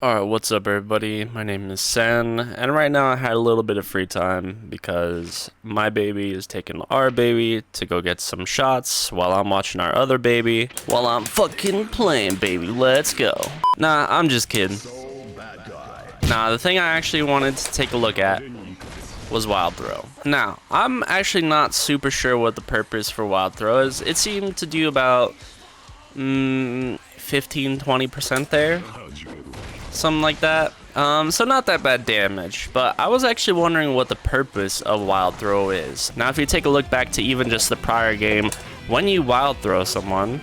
Alright, what's up everybody? My name is Sen, and right now I had a little bit of free time because my baby is taking our baby to go get some shots while I'm watching our other baby while I'm fucking playing, baby. Let's go. Nah, I'm just kidding. Nah, the thing I actually wanted to take a look at was Wild Throw. Now, I'm actually not super sure what the purpose for Wild Throw is. It seemed to do about 15-20% there. Something like that. So not that bad damage, but I was actually wondering what the purpose of Wild Throw is. Now, if you take a look back to even just the prior game, when you Wild Throw someone,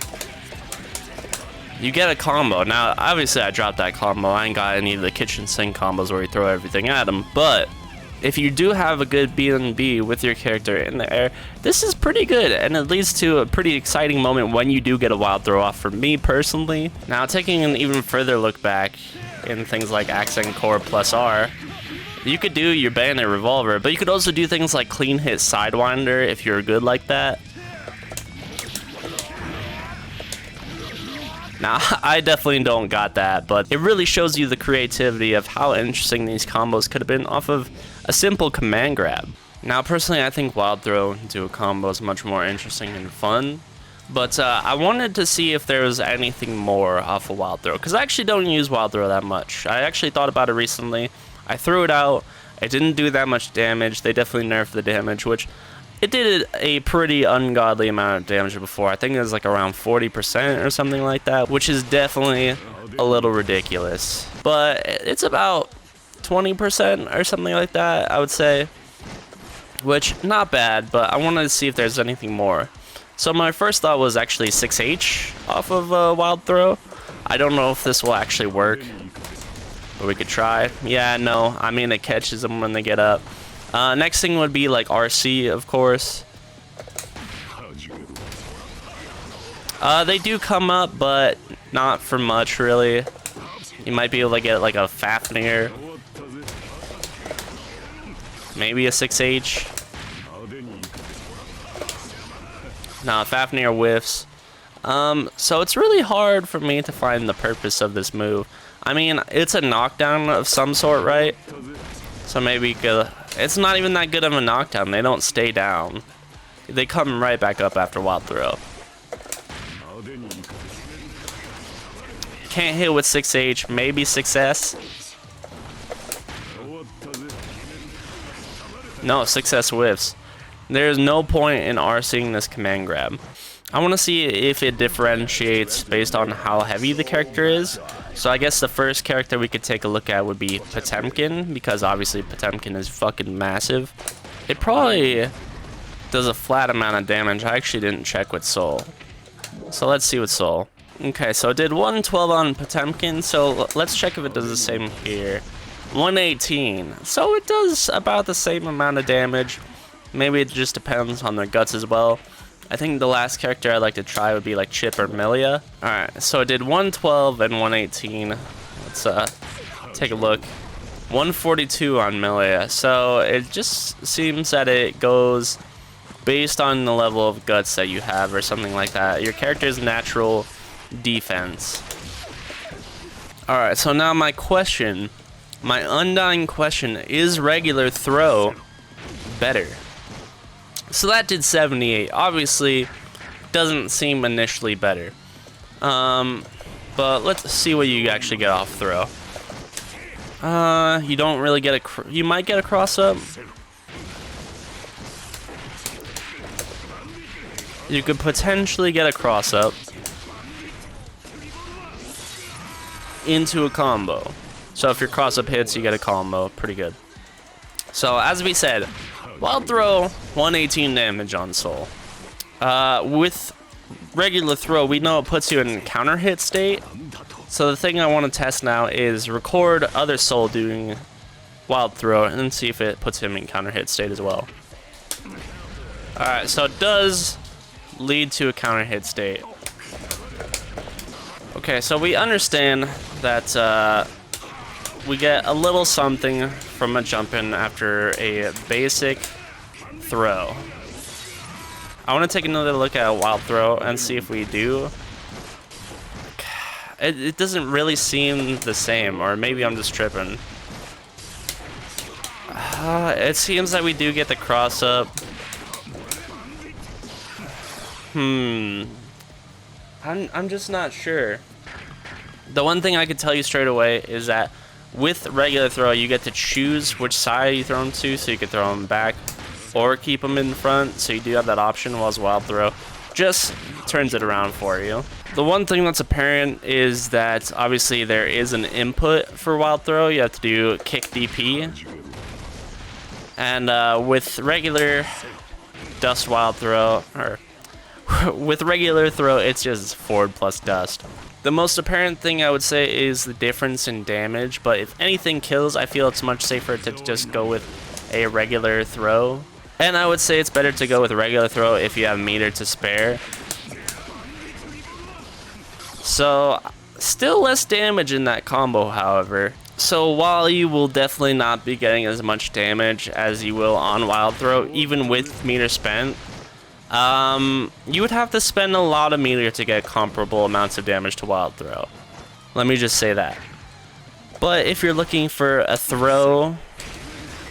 you get a combo. Now, obviously, I dropped that combo. I ain't got any of the kitchen sink combos where you throw everything at them, but if you do have a good B&B with your character in the air, this is pretty good, and it leads to a pretty exciting moment when you do get a Wild Throw off for me personally. Now, taking an even further look back in things like Accent Core plus R, you could do your Bayonet Revolver, but you could also do things like Clean Hit Sidewinder if you're good like that. Now, I definitely don't got that, but it really shows you the creativity of how interesting these combos could have been off of a simple command grab. Now, personally, I think Wild Throw into a combo is much more interesting and fun, but I wanted to see if there was anything more off of Wild Throw, because I actually don't use Wild Throw that much. I actually thought about it recently. I threw it out. It didn't do that much damage. They definitely nerfed the damage, which it did a pretty ungodly amount of damage before. I think it was like around 40% or something like that, which is definitely a little ridiculous. But it's about 20% or something like that, I would say, which not bad, but I wanted to see if there's anything more. So my first thought was actually 6H off of Wild Throw. I don't know if this will actually work, but we could try. Yeah, no, I mean it catches them when they get up. Next thing would be like RC, of course. They do come up, but not for much, really. You might be able to get like a Fafnir. Maybe a 6H. Nah, Fafnir whiffs. So it's really hard for me to find the purpose of this move. I mean, it's a knockdown of some sort, right? So maybe it's not even that good of a knockdown. They don't stay down. They come right back up after Wild Throw. Can't hit with 6H, maybe 6S. No, 6S whiffs. There's no point in RCing this command grab. I want to see if it differentiates based on how heavy the character is. So I guess the first character we could take a look at would be Potemkin, because obviously Potemkin is fucking massive. It probably does a flat amount of damage. I actually didn't check with Soul. So let's see with Soul. Okay, so it did 112 on Potemkin, so let's check if it does the same here. 118. So it does about the same amount of damage. Maybe it just depends on their guts as well. I think the last character I'd like to try would be like Chip or Milia. Alright, so it did 112 and 118. Let's take a look. 142 on Milia. So it just seems that it goes based on the level of guts that you have or something like that. Your character's natural defense. Alright, so now my question, my undying question, is regular throw better? So that did 78. Obviously, doesn't seem initially better. But let's see what you actually get off throw. You don't really get you might get a cross up. You could potentially get a cross up into a combo. So if your cross up hits, you get a combo. Pretty good. So as we said, Wild Throw, 118 damage on Soul. With regular throw, we know it puts you in counter hit state. So the thing I want to test now is record other Soul doing Wild Throw and see if it puts him in counter hit state as well. Alright, so it does lead to a counter hit state. Okay, so we understand that we get a little something from a jump in after a basic throw. I want to take another look at a Wild Throw and see if we do. It doesn't really seem the same, or maybe I'm just tripping. It seems that we do get the cross up. I'm just not sure. The one thing I could tell you straight away is that with regular throw, you get to choose which side you throw them to, so you can throw them back or keep them in front, so you do have that option, while wild throw just turns it around for you. The one thing that's apparent is that obviously there is an input for wild throw. You have to do kick DP, and with regular dust wild throw, or with regular throw, it's just forward plus dust. The most apparent thing I would say is the difference in damage, but if anything kills, I feel it's much safer to just go with a regular throw. And I would say it's better to go with regular throw if you have meter to spare. So, still less damage in that combo, however. So while you will definitely not be getting as much damage as you will on wild throw, even with meter spent, you would have to spend a lot of meter to get comparable amounts of damage to wild throw. Let me just say that. But if you're looking for a throw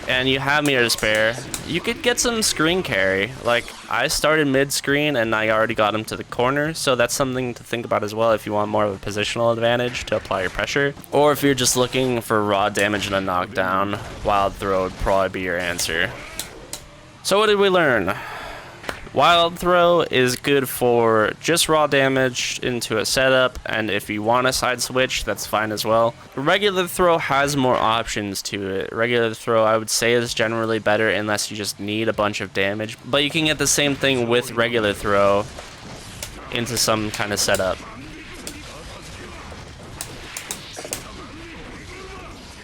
and you have meter to spare, you could get some screen carry. Like, I started mid screen and I already got him to the corner, so that's something to think about as well if you want more of a positional advantage to apply your pressure. Or if you're just looking for raw damage and a knockdown, wild throw would probably be your answer. So what did we learn? Wild throw is good for just raw damage into a setup, and if you want a side switch, that's fine as well. Regular throw has more options to it. Regular throw, I would say, is generally better unless you just need a bunch of damage, but you can get the same thing with regular throw into some kind of setup.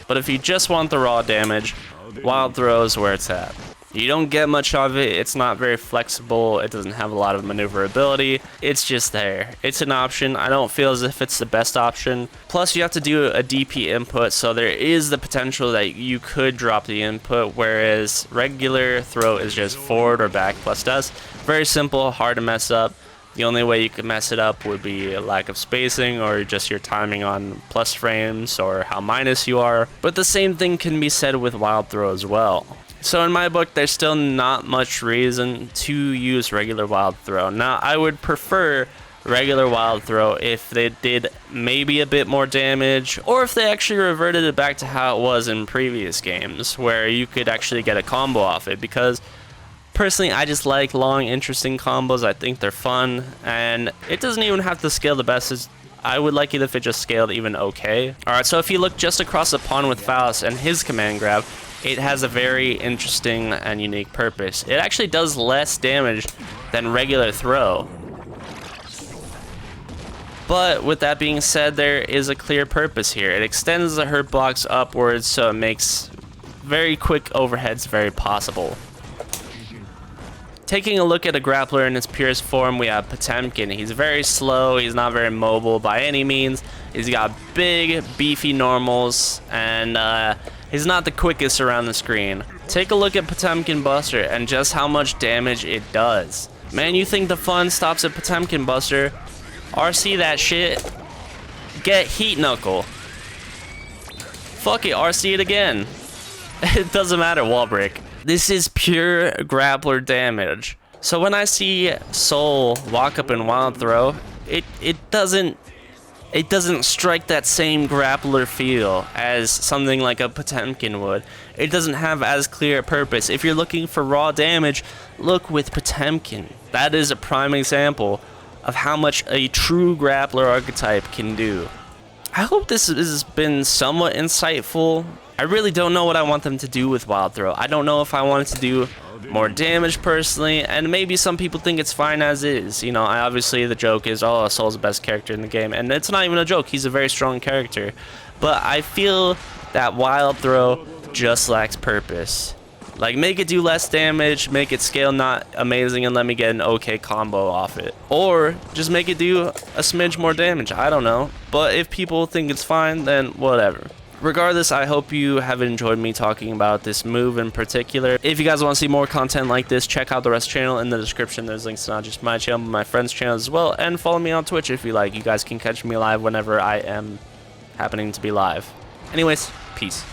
But if you just want the raw damage, wild throw is where it's at. You don't get much of it, it's not very flexible, it doesn't have a lot of maneuverability, it's just there. It's an option, I don't feel as if it's the best option. Plus you have to do a DP input, so there is the potential that you could drop the input, whereas regular throw is just forward or back plus dust. Very simple, hard to mess up. The only way you could mess it up would be a lack of spacing or just your timing on plus frames or how minus you are. But the same thing can be said with wild throw as well. So in my book, there's still not much reason to use regular wild throw. Now, I would prefer regular wild throw if they did maybe a bit more damage, or if they actually reverted it back to how it was in previous games, where you could actually get a combo off it, because personally, I just like long, interesting combos. I think they're fun, and it doesn't even have to scale the best. I would like it if it just scaled even okay. Alright, so if you look just across the pond with Faust and his command grab, it has a very interesting and unique purpose. It actually does less damage than regular throw. But with that being said, there is a clear purpose here. It extends the hurt box upwards, so it makes very quick overheads very possible. Taking a look at a grappler in its purest form, we have Potemkin. He's very slow, he's not very mobile by any means. He's got big, beefy normals, and he's not the quickest around the screen. Take a look at Potemkin Buster and just how much damage it does. Man, you think the fun stops at Potemkin Buster? RC that shit. Get Heat Knuckle. Fuck it, RC it again. It doesn't matter, wall break. This is pure grappler damage. So when I see Soul walk up and wild throw, it doesn't strike that same grappler feel as something like a Potemkin would. It doesn't have as clear a purpose. If you're looking for raw damage, look with Potemkin. That is a prime example of how much a true grappler archetype can do. I hope this has been somewhat insightful. I really don't know what I want them to do with wild throw. I don't know if I want it to do more damage personally, and maybe some people think it's fine as is. You know, obviously the joke is, oh, Soul's the best character in the game, and it's not even a joke. He's a very strong character. But I feel that wild throw just lacks purpose. Like, make it do less damage, make it scale not amazing, and let me get an okay combo off it. Or just make it do a smidge more damage. I don't know. But if people think it's fine, then whatever. Regardless, I hope you have enjoyed me talking about this move in particular. If you guys want to see more content like this, check out the rest of the channel. In the description, there's links to not just my channel, but my friend's channel as well. And follow me on Twitch if you like. You guys can catch me live whenever I am happening to be live. Anyways, peace.